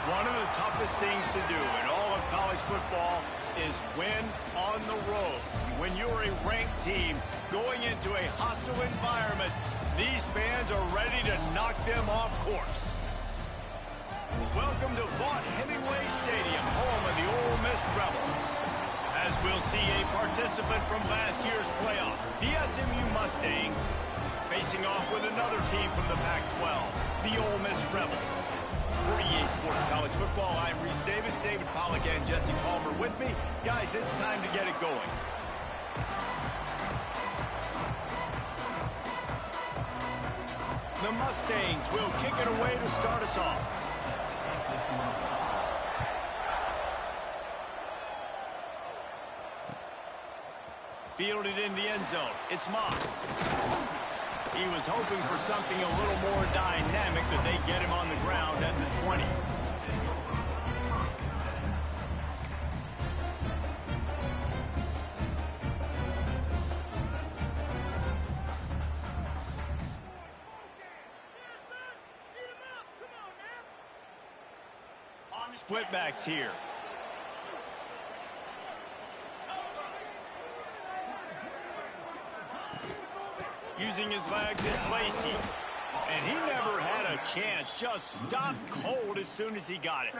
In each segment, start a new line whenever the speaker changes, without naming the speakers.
One of the toughest things to do in all of college football is win on the road. When you're a ranked team going into a hostile environment, these fans are ready to knock them off course. Welcome to Vaught Hemingway Stadium, home of the Ole Miss Rebels. As we'll see a participant from last year's playoff, the SMU Mustangs, facing off with another team from the Pac-12, the Ole Miss Rebels. For EA Sports College Football, I'm Reese Davis, David Pollack, and Jesse Palmer with me. Guys, it's time to get it going. The Mustangs will kick it away to start us off. Fielded in the end zone. It's Moss. He was hoping for something a little more dynamic, that they get him on the ground at the 20. Split backs here. Using his legs, it's Lacey. And he never had a chance. Just stopped cold as soon as he got it.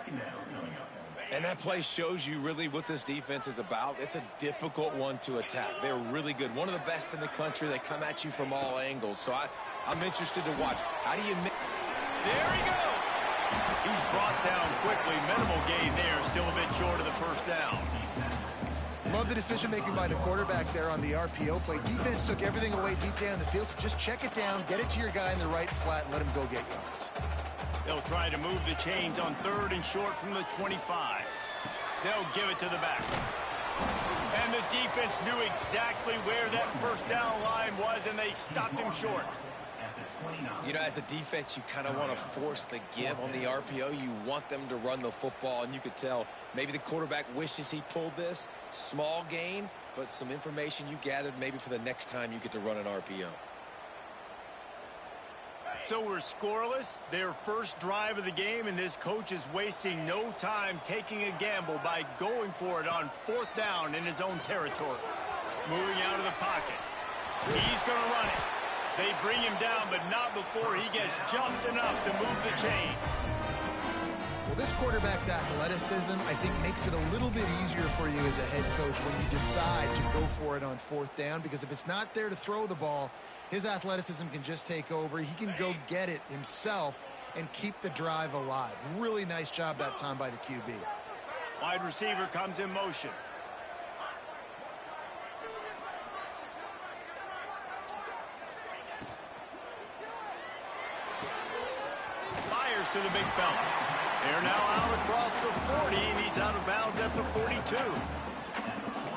And that play shows you really what this defense is about. It's a difficult one to attack. They're really good. One of the best in the country. They come at you from all angles. So I'm interested to watch. How do you...
There he goes. He's brought down quickly. Minimal gain there. Still a bit short of the first down.
Love the decision-making by the quarterback there on the RPO play. Defense took everything away deep down the field, so just check it down, get it to your guy in the right flat, and let him go get yards.
They'll try to move the chains on 3rd and short from the 25. They'll give it to the back. And the defense knew exactly where that first down line was, and they stopped him short.
You know, as a defense, you kind of want to force the give on the RPO. You want them to run the football, and you could tell maybe the quarterback wishes he pulled this. Small gain, but some information you gathered maybe for the next time you get to run an RPO.
So we're scoreless. Their first drive of the game, and this coach is wasting no time taking a gamble by going for it on 4th down in his own territory. Moving out of the pocket. He's going to run it. They bring him down, but not before he gets just enough to move the chains.
Well, this quarterback's athleticism, I think, makes it a little bit easier for you as a head coach when you decide to go for it on 4th down, because if it's not there to throw the ball, his athleticism can just take over. He can go get it himself and keep the drive alive. Really nice job that time by the QB.
Wide receiver comes in motion. To the big fella. They're now out across the 40, and he's out of bounds at the 42.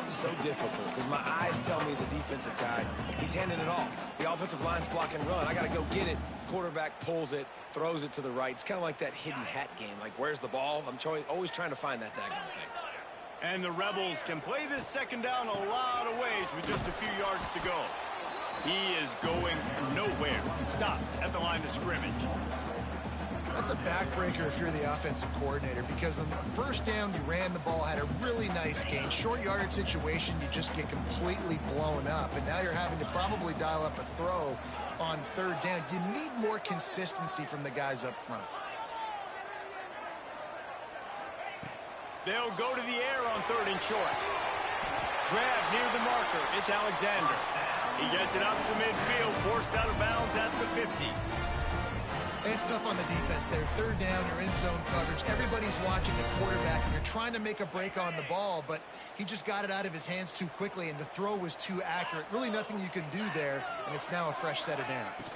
So difficult, because my eyes tell me as a defensive guy, he's handing it off. The offensive line's block and run. I got to go get it. Quarterback pulls it, throws it to the right. It's kind of like that hidden hat game. Like, where's the ball? I'm always trying to find that daggone thing.
And the Rebels can play this second down a lot of ways with just a few yards to go. He is going nowhere. Stop at the line of scrimmage.
That's a backbreaker if you're the offensive coordinator, because on the first down, you ran the ball, had a really nice gain. Short yardage situation, you just get completely blown up, and now you're having to probably dial up a throw on 3rd down. You need more consistency from the guys up front.
They'll go to the air on 3rd and short. Grab near the marker. It's Alexander. He gets it up the midfield, forced out of bounds at the 50.
It's tough on the defense there. 3rd down, you're in zone coverage. Everybody's watching the quarterback, and you're trying to make a break on the ball, but he just got it out of his hands too quickly, and the throw was too accurate. Really nothing you can do there, and it's now a fresh set of downs.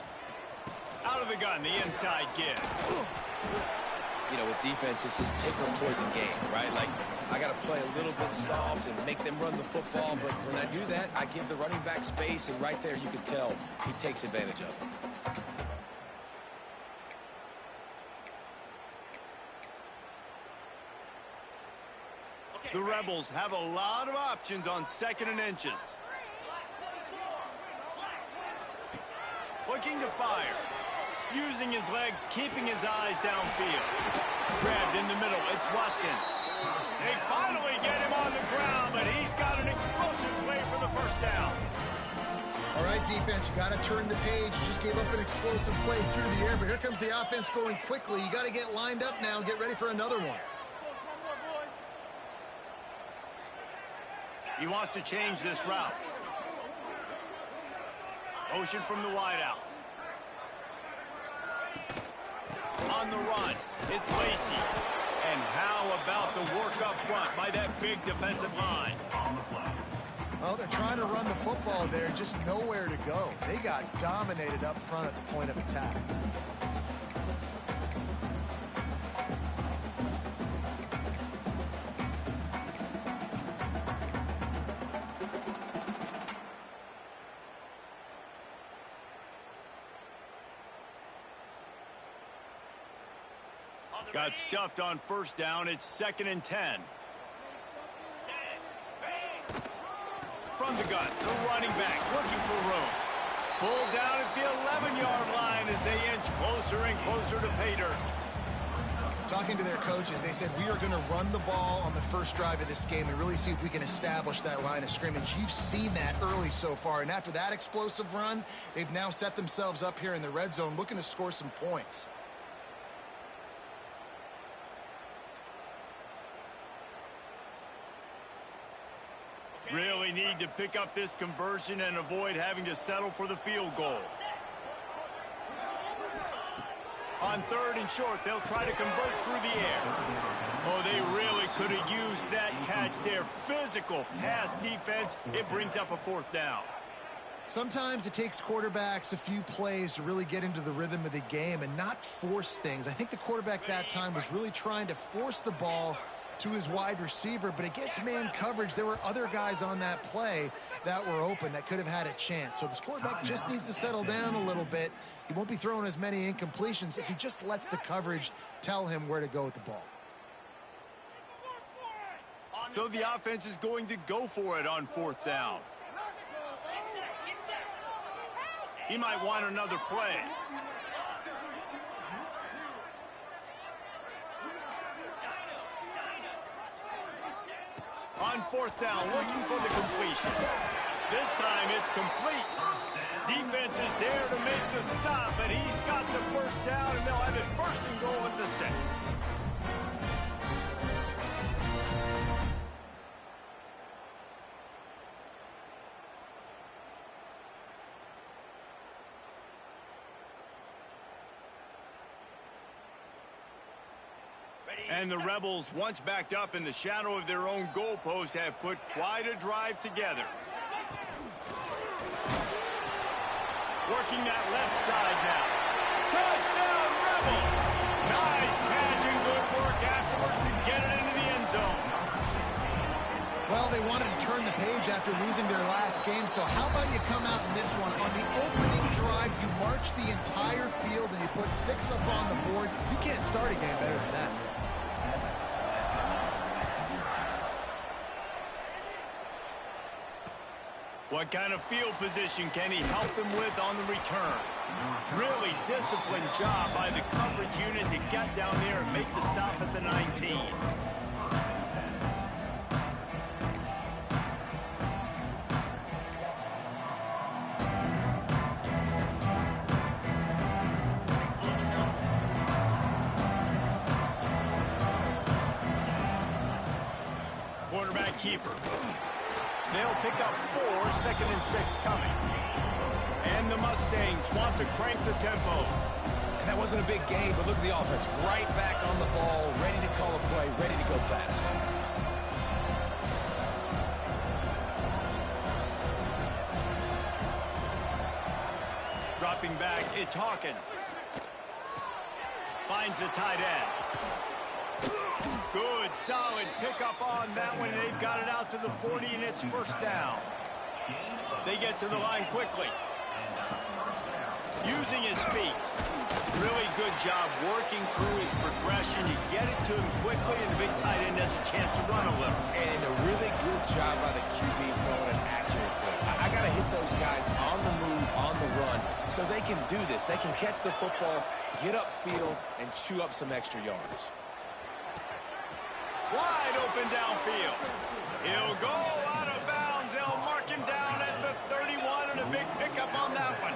Out of the gun, the inside give.
You know, with defense, it's this pick or poison game, right? Like, I got to play a little bit soft and make them run the football, but when I do that, I give the running back space, and right there you can tell he takes advantage of it.
The Rebels have a lot of options on 2nd and inches. Looking to fire. Using his legs, keeping his eyes downfield. Grabbed in the middle, it's Watkins. They finally get him on the ground, but he's got an explosive play for the first down.
All right, defense, you got to turn the page. You just gave up an explosive play through the air, but here comes the offense going quickly. You got to get lined up now and get ready for another one.
He wants to change this route. Motion from the wideout. On the run, it's Lacy. And how about the work up front by that big defensive line?
Well, they're trying to run the football there, just nowhere to go. They got dominated up front at the point of attack.
Got stuffed on first down. It's 2nd and 10. From the gun, the running back looking for room. Pulled down at the 11-yard line as they inch closer and closer to pay dirt.
Talking to their coaches, they said, we are going to run the ball on the first drive of this game and really see if we can establish that line of scrimmage. You've seen that early so far, and after that explosive run, they've now set themselves up here in the red zone looking to score some points.
Really need to pick up this conversion and avoid having to settle for the field goal. On 3rd and short, they'll try to convert through the air. Oh, they really could have used that catch there. Physical pass defense. It brings up a 4th down.
Sometimes it takes quarterbacks a few plays to really get into the rhythm of the game and not force things. I think the quarterback that time was really trying to force the ball to his wide receiver, but against man coverage, there were other guys on that play that were open that could have had a chance. So this quarterback just needs to settle down a little bit. He won't be throwing as many incompletions if he just lets the coverage tell him where to go with the ball.
So the offense is going to go for it on 4th down. He might want another play. On 4th down, looking for the completion. This time it's complete. Defense is there to make the stop, but he's got the first down, and they'll have it 1st and goal at the 6. And the Rebels, once backed up in the shadow of their own goalpost, have put quite a drive together. Working that left side now. Touchdown, Rebels! Nice catch and good work afterwards to get it into the end zone.
Well, they wanted to turn the page after losing their last game, so how about you come out in this one? On the opening drive, you march the entire field and you put 6 up on the board. You can't start a game better than that.
What kind of field position can he help them with on the return? Really disciplined job by the coverage unit to get down there and make the stop at the 19. Quarterback keeper. They'll pick up 4, 2nd and 6 coming. And the Mustangs want to crank the tempo.
And that wasn't a big gain, but look at the offense. Right back on the ball, ready to call a play, ready to go fast.
Dropping back, it's Hawkins. Finds the tight end. Good, solid pickup on that one. They've got it out to the 40, and it's 1st down. They get to the line quickly. Using his feet. Really good job working through his progression. You get it to him quickly, and the big tight end has a chance to run a little.
And a really good job by the QB throwing an accurate throw. I got to to hit those guys on the move, on the run, so they can do this. They can catch the football, get upfield, and chew up some extra yards.
Wide open downfield. He'll go out of bounds. They'll mark him down at the 31, and a big pickup on that one.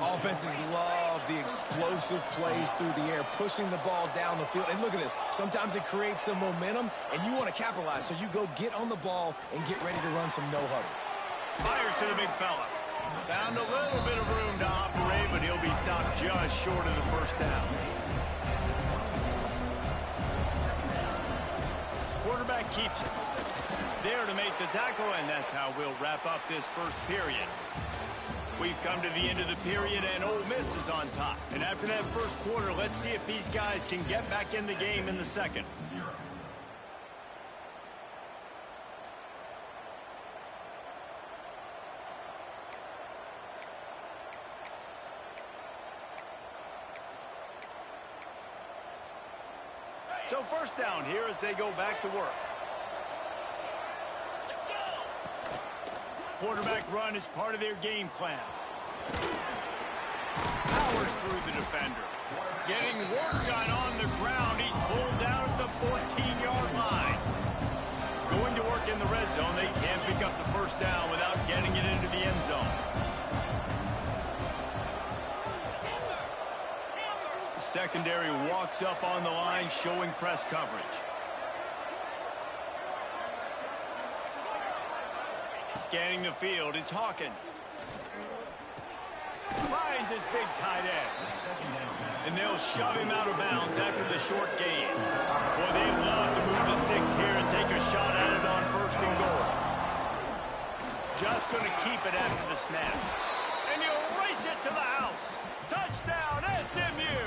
Offenses love the explosive plays through the air, pushing the ball down the field. And look at this. Sometimes it creates some momentum, and you want to capitalize. So you go get on the ball and get ready to run some no-huddle.
Fires to the big fella. Found a little bit of room to operate, but he'll be stopped just short of the first down. Quarterback keeps it. There to make the tackle, and that's how we'll wrap up this first period. We've come to the end of the period, and Ole Miss is on top. And after that first quarter, let's see if these guys can get back in the game in the second. So first down here as they go back to work. Quarterback run is part of their game plan. Powers through the defender. Getting work done on the ground. He's pulled down at the 14-yard line. Going to work in the red zone. They can't pick up the first down without getting it into the end zone. The secondary walks up on the line, showing press coverage. Scanning the field, it's Hawkins. Finds his big tight end. And they'll shove him out of bounds after the short gain. Boy, they'd love to move the sticks here and take a shot at it on first and goal. Just going to keep it after the snap. And he'll race it to the house. Touchdown, SMU!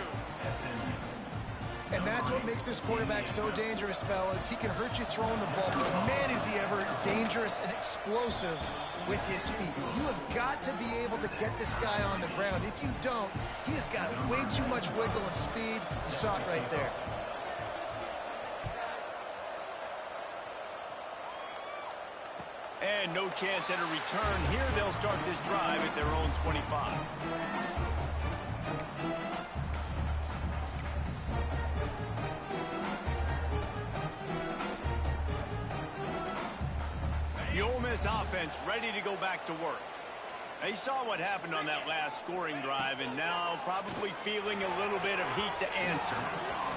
And that's what makes this quarterback so dangerous, fellas. He can hurt you throwing the ball, but man, is he ever dangerous and explosive with his feet. You have got to be able to get this guy on the ground. If you don't, he has got way too much wiggle and speed. You saw it right there.
And no chance at a return here. They'll start this drive at their own 25. The Ole Miss offense ready to go back to work. They saw what happened on that last scoring drive, and now probably feeling a little bit of heat to answer.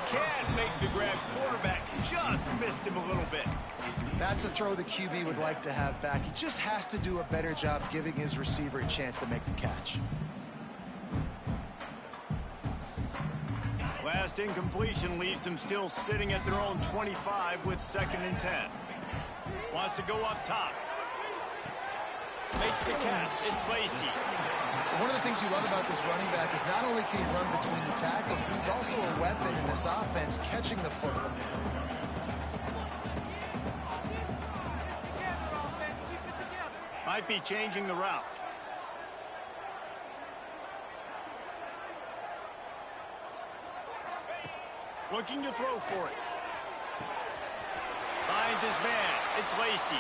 Can't make the grab. Quarterback just missed him a little bit.
That's a throw the QB would like to have back. He just has to do a better job giving his receiver a chance to make the catch.
Last incompletion leaves them still sitting at their own 25 with 2nd and 10. Wants to go up top. Makes the catch. It's Lacey.
One of the things you love about this running back is not only can he run between the tackles, but he's also a weapon in this offense, catching the football.
Might be changing the route. Looking to throw for it. Finds his man. It's Lacey.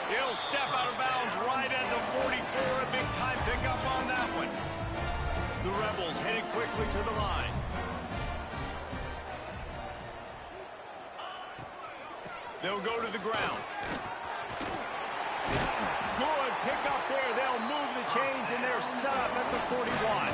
He'll step out of bounds right at the 44. A big-time pickup on that one. The Rebels headed quickly to the line. They'll go to the ground. Good pickup there. They'll move the chains, and they're set up at the 41.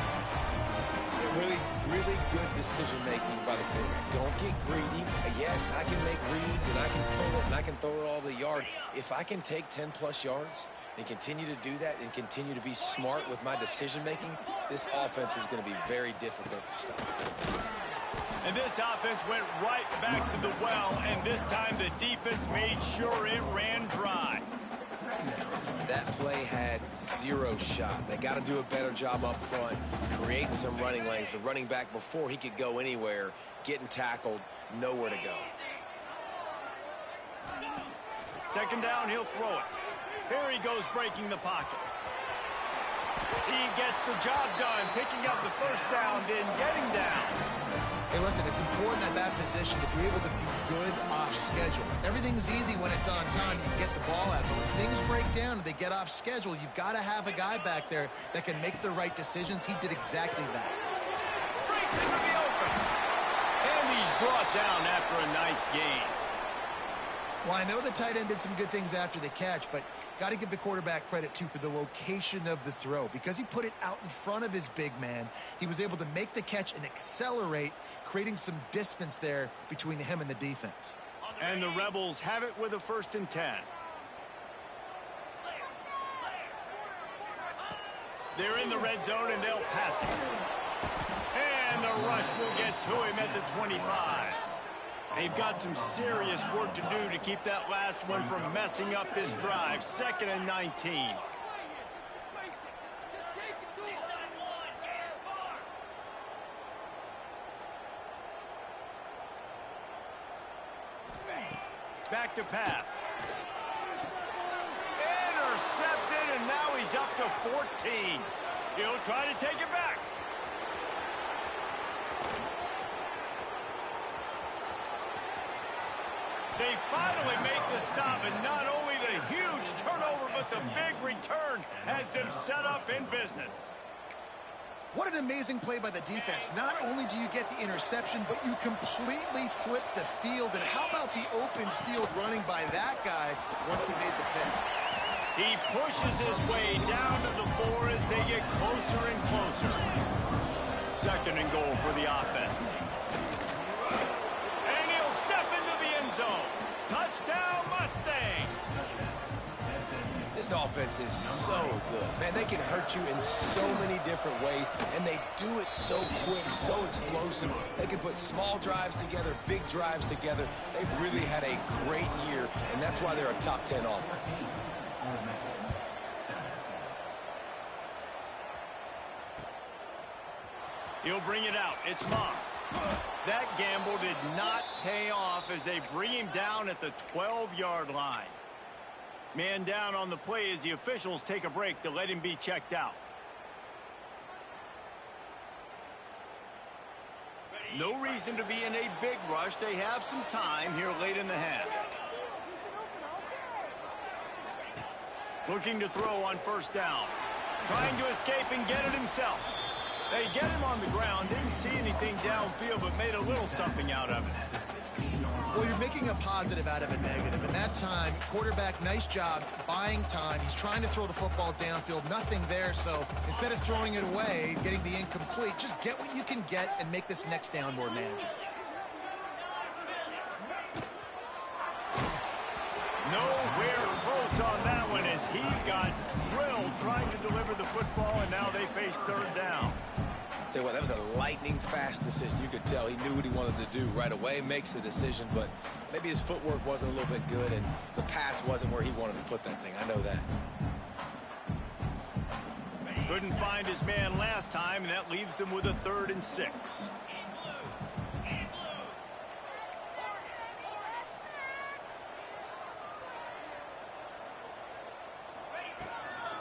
Really good decision-making by the quarterback. Don't get greedy. Yes, I can make reads, and I can pull it, and I can throw it all over the yard. If I can take 10-plus yards and continue to do that and continue to be smart with my decision-making, this offense is going to be very difficult to stop.
And this offense went right back to the well, and this time the defense made sure it ran dry.
That play had zero shot. They got to do a better job up front, creating some running lanes. The running back, before he could go anywhere, getting tackled, nowhere to go.
2nd down, he'll throw it. Here he goes breaking the pocket. He gets the job done, picking up the first down, then getting down.
Hey, listen, it's important at that position to be able to be good off schedule. Everything's easy when it's on time. You can get the ball out. But when things break down and they get off schedule, you've got to have a guy back there that can make the right decisions. He did exactly that.
Breaks into the open. And he's brought down after a nice gain.
Well, I know the tight end did some good things after the catch, but got to give the quarterback credit, too, for the location of the throw. Because he put it out in front of his big man, he was able to make the catch and accelerate, creating some distance there between him and the defense.
And the Rebels have it with a 1st and 10. They're in the red zone, and they'll pass it. And the rush will get to him at the 25. They've got some serious work to do to keep that last one from messing up this drive. 2nd and 19. Back to pass. Intercepted, and now he's up to 14. He'll try to take it back. They finally make the stop, and not only the huge turnover, but the big return has them set up in business.
What an amazing play by the defense. Not only do you get the interception, but you completely flip the field. And how about the open field running by that guy once he made the pick?
He pushes his way down to the 4 as they get closer and closer. 2nd and goal for the offense. And he'll step into the end zone. Touchdown, Mustangs!
This offense is so good. Man, they can hurt you in so many different ways, and they do it so quick, so explosive. They can put small drives together, big drives together. They've really had a great year, and that's why they're a top 10 offense.
He'll bring it out. It's Moss. That gamble did not pay off as they bring him down at the 12-yard line. Man down on the play as the officials take a break to let him be checked out. No reason to be in a big rush. They have some time here late in the half. Looking to throw on 1st down. Trying to escape and get it himself. They get him on the ground. Didn't see anything downfield, but made a little something out of it.
Well, you're making a positive out of a negative. And that time, quarterback, nice job buying time. He's trying to throw the football downfield. Nothing there. So instead of throwing it away, getting the incomplete, just get what you can get and make this next down more manageable.
Nowhere close on that one as he got drilled trying to deliver the football, and now they face 3rd down.
Tell you what, that was a lightning-fast decision. You could tell he knew what he wanted to do right away, makes the decision, but maybe his footwork wasn't a little bit good, and the pass wasn't where he wanted to put that thing. I know that.
Couldn't find his man last time, and that leaves him with a 3rd and 6.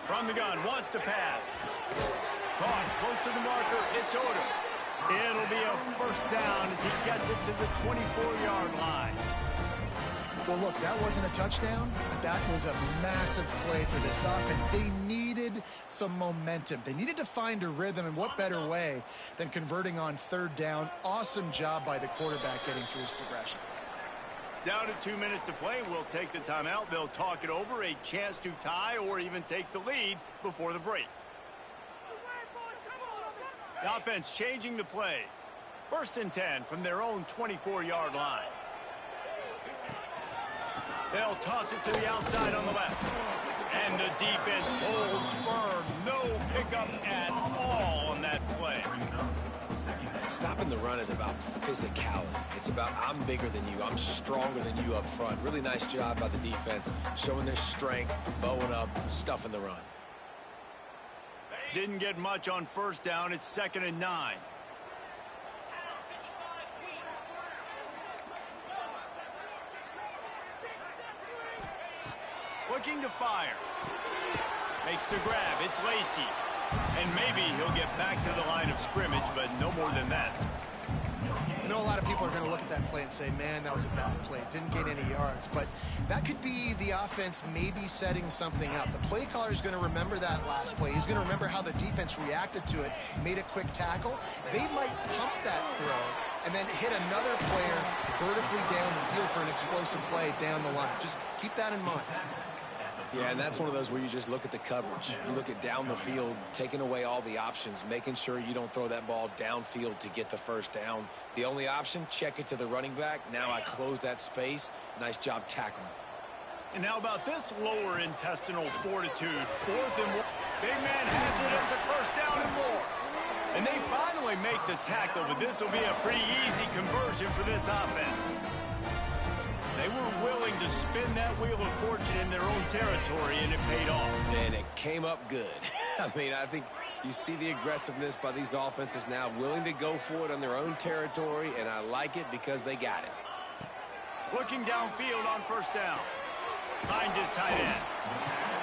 From the gun, wants to pass. Caught close to the marker. It's Odom. It'll be a 1st down as he gets it to the 24-yard line.
Well, look, that wasn't a touchdown, but that was a massive play for this offense. They needed some momentum. They needed to find a rhythm, and what better way than converting on 3rd down. Awesome job by the quarterback getting through his progression.
Down to 2 minutes to play. We'll take the timeout. They'll talk it over, a chance to tie or even take the lead before the break. The offense changing the play. 1st and 10 from their own 24-yard line. They'll toss it to the outside on the left. And the defense holds firm. No pickup at all on that play.
Stopping the run is about physicality. It's about I'm bigger than you. I'm stronger than you up front. Really nice job by the defense, showing their strength, bowing up, stuffing the run.
Didn't get much on 1st down. It's 2nd and 9. Looking to fire. Makes the grab. It's Lacy. And maybe he'll get back to the line of scrimmage, but no more than that.
I know a lot of people are going to look at that play and say, man, that was a bad play. Didn't gain any yards. But that could be the offense maybe setting something up. The play caller is going to remember that last play. He's going to remember how the defense reacted to it, made a quick tackle. They might pump that throw and then hit another player vertically down the field for an explosive play down the line. Just keep that in mind.
Yeah, and that's one of those where you just look at the coverage. You look at down the field, taking away all the options, making sure you don't throw that ball downfield to get the first down. The only option, check it to the running back. Now I close that space. Nice job tackling.
And how about this lower intestinal fortitude? 4th and 1. Big man has it. It's a first down and more. And they finally make the tackle, but this will be a pretty easy conversion for this offense. They were willing to spin that wheel of fortune in their own territory, and it paid off.
And it came up good. I mean, I think you see the aggressiveness by these offenses now, willing to go for it on their own territory, and I like it because they got it.
Looking downfield on first down. Finds his tight end.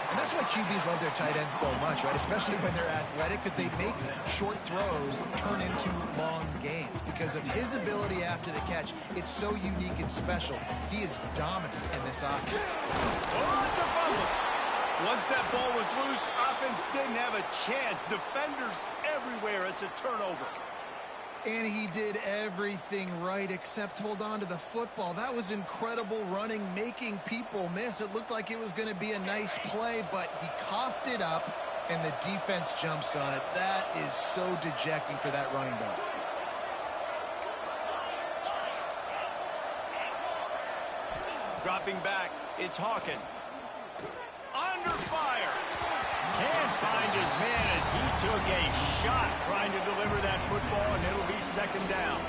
And that's why QBs love their tight ends so much, right? Especially when they're athletic, because they make short throws turn into long gains. Because of his ability after the catch, it's so unique and special. He is dominant in this offense.
Oh, it's a fumble. Once that ball was loose, offense didn't have a chance. Defenders everywhere. It's a turnover.
And he did everything right except hold on to the football. That was incredible running, making people miss. It looked like it was going to be a nice play, but he coughed it up, and the defense jumps on it. That is so dejecting for that running back.
Dropping back, it's Hawkins. Under fire. Can't find his man as he took a shot trying to deliver that football, and it'll be second down.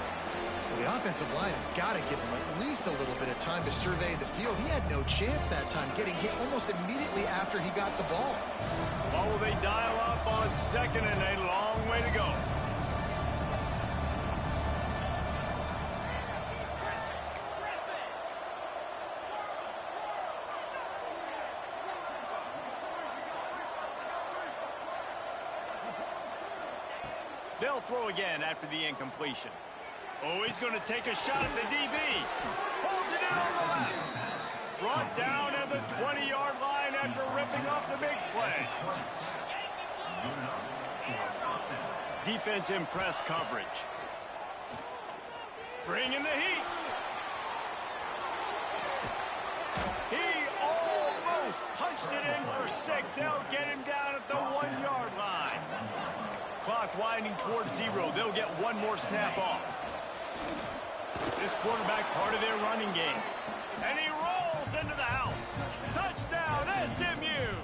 Well, the offensive line has got to give him at least a little bit of time to survey the field. He had no chance that time, getting hit almost immediately after he got the ball.
Oh, they dial up on second and a long way to go. They'll throw again after the incompletion. Oh, he's going to take a shot at the DB. Holds it in on the left. Brought down at the 20-yard line after ripping off the big play. Defense in press coverage. Bringing the heat. He almost punched it in for 6. They'll get him down at the 1-yard line. Clock winding towards 0. They'll get one more snap off. This quarterback part of their running game. And he rolls into the house. Touchdown, SMU!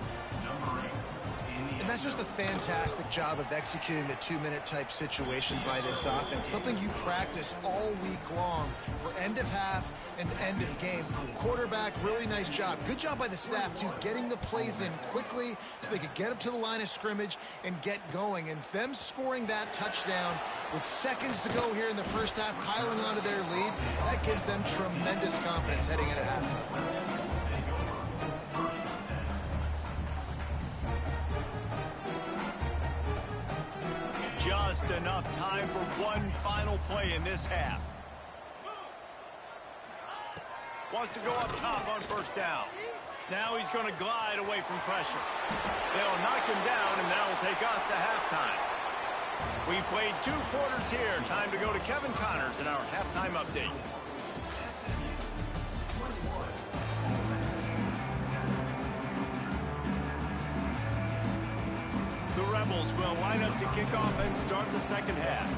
And that's just a fantastic job of executing the 2-minute type situation by this offense. Something you practice all week long for end of half and end of game. Quarterback, really nice job. Good job by the staff, too, getting the plays in quickly so they could get up to the line of scrimmage and get going. And them scoring that touchdown with seconds to go here in the first half, piling onto their lead, that gives them tremendous confidence heading into halftime.
Just enough time for one final play in this half. Wants to go up top on first down. Now he's going to glide away from pressure. They'll knock him down, and that'll take us to halftime. We've played 2 quarters here. Time to go to Kevin Connors in our halftime update. The Rebels will line up to kick off and start the second half.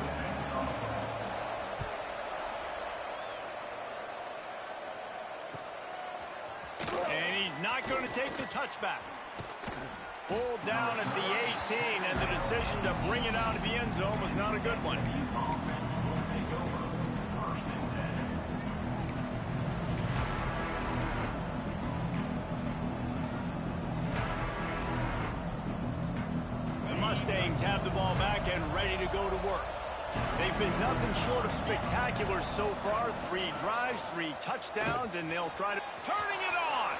And he's not going to take the touchback. Pulled down at the 18, and the decision to bring it out of the end zone was not a good one. Mustangs have the ball back and ready to go to work. They've been nothing short of spectacular so far. 3 drives, 3 touchdowns, and they'll try to... Turning it on!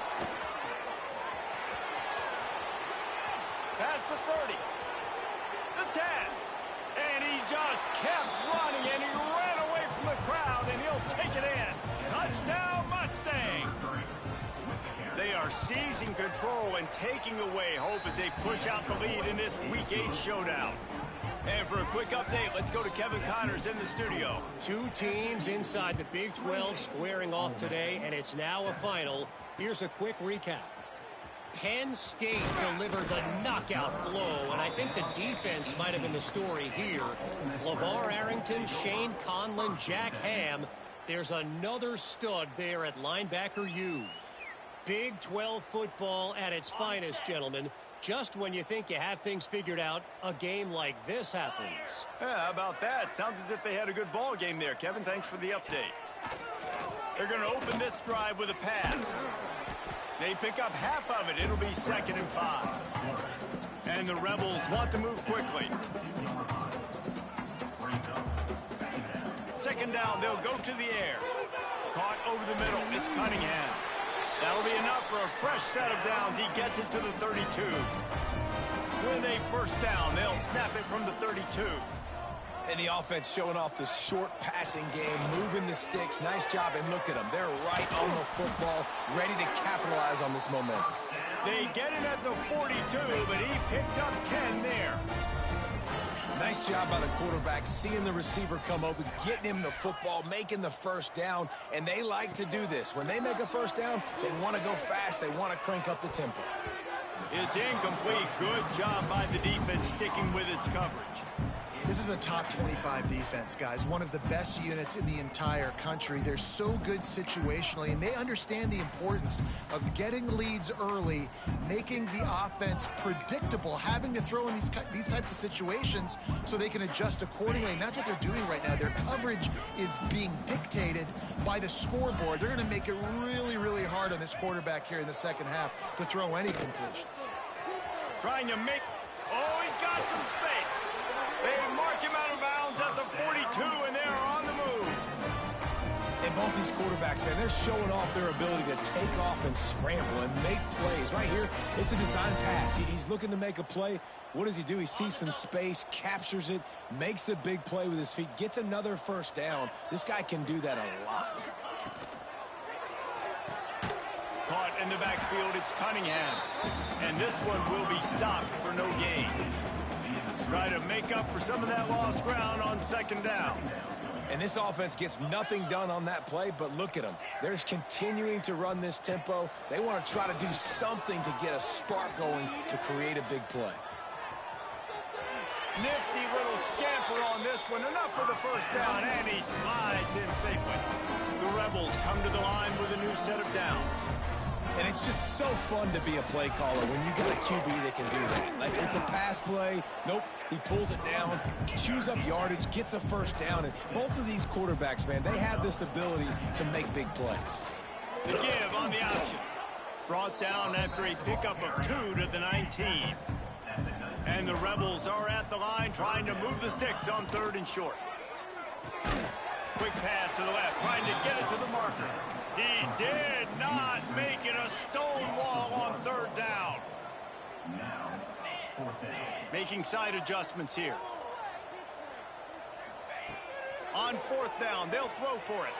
Past the 30. 10. And he just kept running, and he ran away from the crowd, and he'll take it in. Touchdown, Mustangs. They are seizing control and taking away hope as they push out the lead in this Week 8 showdown. And for a quick update, let's go to Kevin Connors in the studio.
Two teams inside the Big 12 squaring off today, and it's now a final. Here's a quick recap. Penn State delivered the knockout blow, and I think the defense might have been the story here. LeVar Arrington, Shane Conlon, Jack Ham. There's another stud there at linebacker U. Big 12 football at its finest, gentlemen. Just when you think you have things figured out, a game like this happens.
Yeah, how about that? Sounds as if they had a good ball game there. Kevin, thanks for the update. They're going to open this drive with a pass. They pick up half of it. It'll be 2nd and 5. And the Rebels want to move quickly. 2nd down, they'll go to the air. Caught over the middle. It's Cunningham. That'll be enough for a fresh set of downs. He gets it to the 32. With a 1st down, they'll snap it from the 32.
And the offense showing off the short passing game, moving the sticks. Nice job, and look at them. They're right on the football, ready to capitalize on this momentum.
They get it at the 42, but he picked up 10 there.
Nice job by the quarterback, seeing the receiver come open, getting him the football, making the 1st down, and they like to do this. When they make a 1st down, they want to go fast. They want to crank up the tempo.
It's incomplete. Good job by the defense sticking with its coverage.
This is a top 25 defense, guys. One of the best units in the entire country. They're so good situationally, and they understand the importance of getting leads early, making the offense predictable, having to throw in these types of situations so they can adjust accordingly, and that's what they're doing right now. Their coverage is being dictated by the scoreboard. They're going to make it really, really hard on this quarterback here in the 2nd half to throw any completions.
Trying to make... Oh, he's got some space. They mark him out of bounds at the 42, and they're on the move.
And both these quarterbacks, man, they're showing off their ability to take off and scramble and make plays. Right here, it's a design pass. He's looking to make a play. What does he do? He sees some space, captures it, makes the big play with his feet, gets another 1st down. This guy can do that a lot.
Caught in the backfield, it's Cunningham. And this one will be stopped for no gain. Try to make up for some of that lost ground on 2nd down.
And this offense gets nothing done on that play, but look at them. They're continuing to run this tempo. They want to try to do something to get a spark going to create a big play.
Nifty little scamper on this one. Enough for the 1st down, and he slides in safely. The Rebels come to the line with a new set of downs.
And it's just so fun to be a play caller when you got a QB that can do that. Like, it's a pass play. Nope, he pulls it down, chews up yardage, gets a 1st down. And both of these quarterbacks, man, they have this ability to make big plays.
The give on the option. Brought down after a pickup of 2 to the 19. And the Rebels are at the line trying to move the sticks on 3rd and short. Quick pass to the left, trying to get it to the marker. He did not make it a stone wall on 3rd down. Making side adjustments here. On 4th down, they'll throw for it.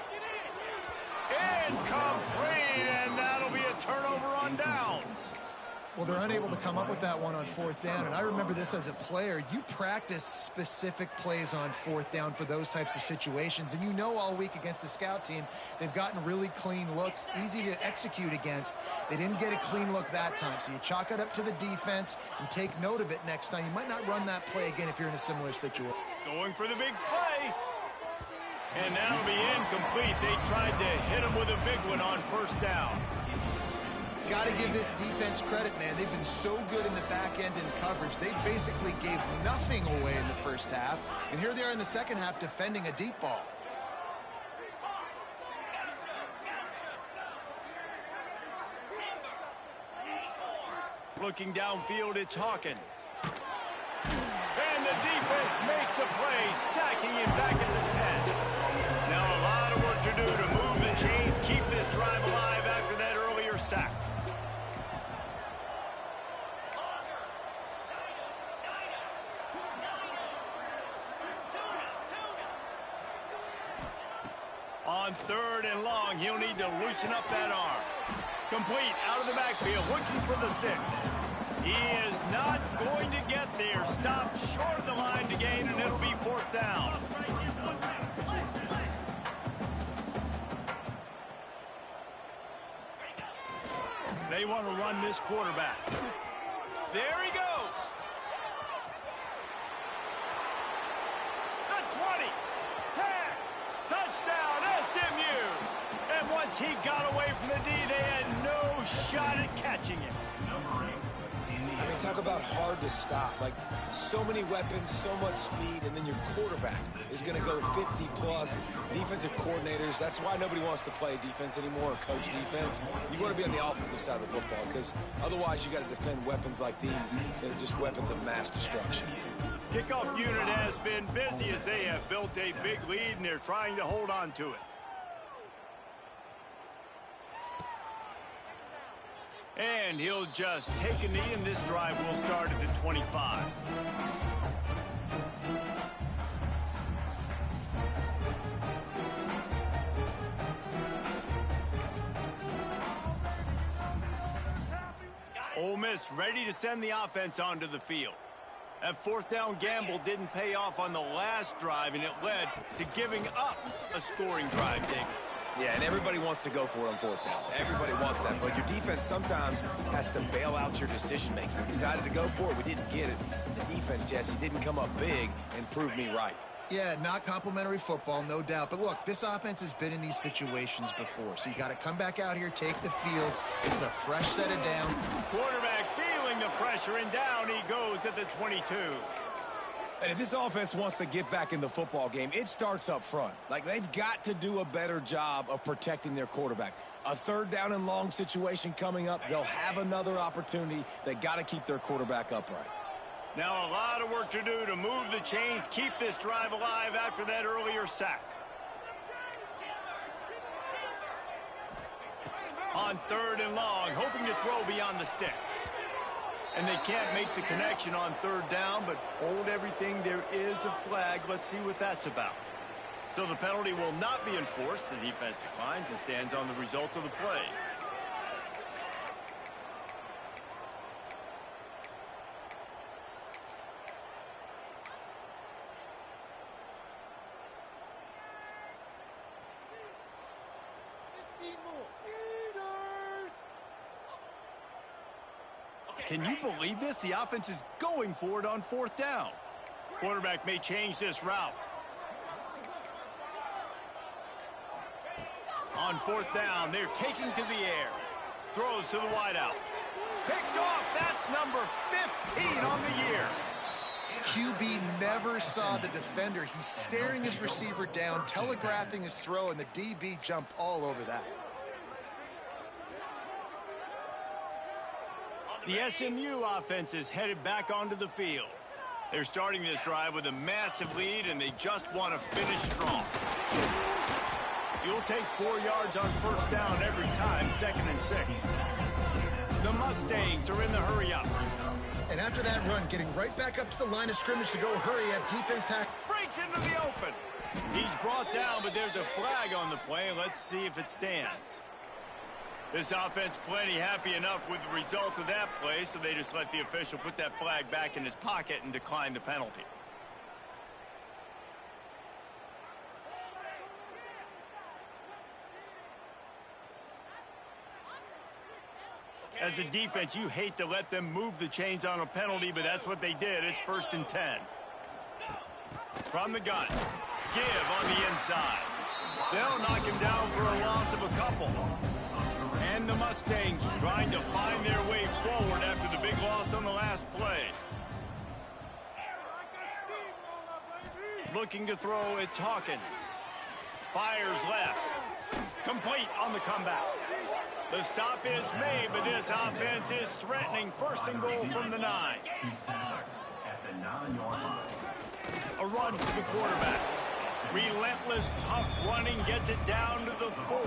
Incomplete, and that'll be a turnover on downs.
Well, they're unable to come up with that one on 4th down, and I remember this as a player. You practice specific plays on 4th down for those types of situations, and you know all week against the scout team, they've gotten really clean looks, easy to execute against. They didn't get a clean look that time, so you chalk it up to the defense and take note of it next time. You might not run that play again if you're in a similar situation.
Going for the big play. And that'll be incomplete. They tried to hit him with a big one on 1st down.
Got to give this defense credit, man. They've been so good in the back end in coverage. They basically gave nothing away in the 1st half. And here they are in the 2nd half defending a deep ball.
Looking downfield, it's Hawkins. And the defense makes a play, sacking him back at the 10. Now a lot of work to do to move the chains, keep this drive alive after that earlier sack. On 3rd and long, he'll need to loosen up that arm. Complete out of the backfield, looking for the sticks. He is not going to get there. Stopped short of the line to gain, and it'll be 4th down. They want to run this quarterback. There he goes. The 20, 10, touchdown, SMU. And once he got away from the D, they had no shot at catching him.
I mean, talk about hard to stop. Like, so many weapons, so much speed, and then your quarterback is going to go 50-plus. Defensive coordinators, that's why nobody wants to play defense anymore or coach defense. You want to be on the offensive side of the football because otherwise you got to defend weapons like these that are just weapons of mass destruction.
Kickoff unit has been busy as they have built a big lead, and they're trying to hold on to it. And he'll just take a knee, and this drive will start at the 25. Ole Miss ready to send the offense onto the field. That 4th down gamble didn't pay off on the last drive, and it led to giving up a scoring drive, David.
Yeah, and everybody wants to go for it on 4th down. Everybody wants that, but your defense sometimes has to bail out your decision-making. We decided to go for it. We didn't get it. The defense, Jesse, didn't come up big and prove me right.
Yeah, not complimentary football, no doubt. But look, this offense has been in these situations before, so you got to come back out here, take the field. It's a fresh set of down.
Quarterback feeling the pressure, and down he goes at the 22.
And if this offense wants to get back in the football game, it starts up front. Like, they've got to do a better job of protecting their quarterback. A 3rd down and long situation coming up, they'll have another opportunity. They got to keep their quarterback upright.
Now a lot of work to do to move the chains, keep this drive alive after that earlier sack. On 3rd and long, hoping to throw beyond the sticks. And they can't make the connection on 3rd down, but hold everything. There is a flag. Let's see what that's about. So the penalty will not be enforced. The defense declines and stands on the result of the play. Can you believe this? The offense is going for it on 4th down. Quarterback may change this route. On 4th down, they're taking to the air. Throws to the wideout. Picked off. That's number 15 on the year.
QB never saw the defender. He's staring his receiver down, telegraphing his throw, and the DB jumped all over that.
The SMU offense is headed back onto the field. They're starting this drive with a massive lead, and they just want to finish strong. You'll take 4 yards on 1st down every time, 2nd and 6. The Mustangs are in the hurry-up.
And after that run, getting right back up to the line of scrimmage to go hurry-up, defense hack.
Breaks into the open. He's brought down, but there's a flag on the play. Let's see if it stands. This offense plenty happy enough with the result of that play, so they just let the official put that flag back in his pocket and decline the penalty. As a defense, you hate to let them move the chains on a penalty, but that's what they did. It's 1st and 10. From the gun. Give on the inside. They'll knock him down for a loss of a couple. And the Mustangs trying to find their way forward after the big loss on the last play. Looking to throw, it's Hawkins. Fires left. Complete on the comeback. The stop is made, but this offense is threatening. 1st and goal from the 9. A run for the quarterback. Relentless, tough running gets it down to the 4.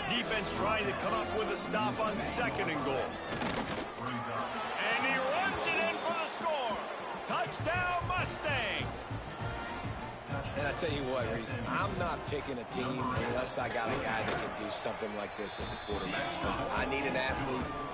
Defense trying to come up with a stop on 2nd and goal. And he runs it in for the score. Touchdown, Mustangs.
And I tell you what, Reese, I'm not picking a team unless I got a guy that can do something like this at the quarterback spot. I need an athlete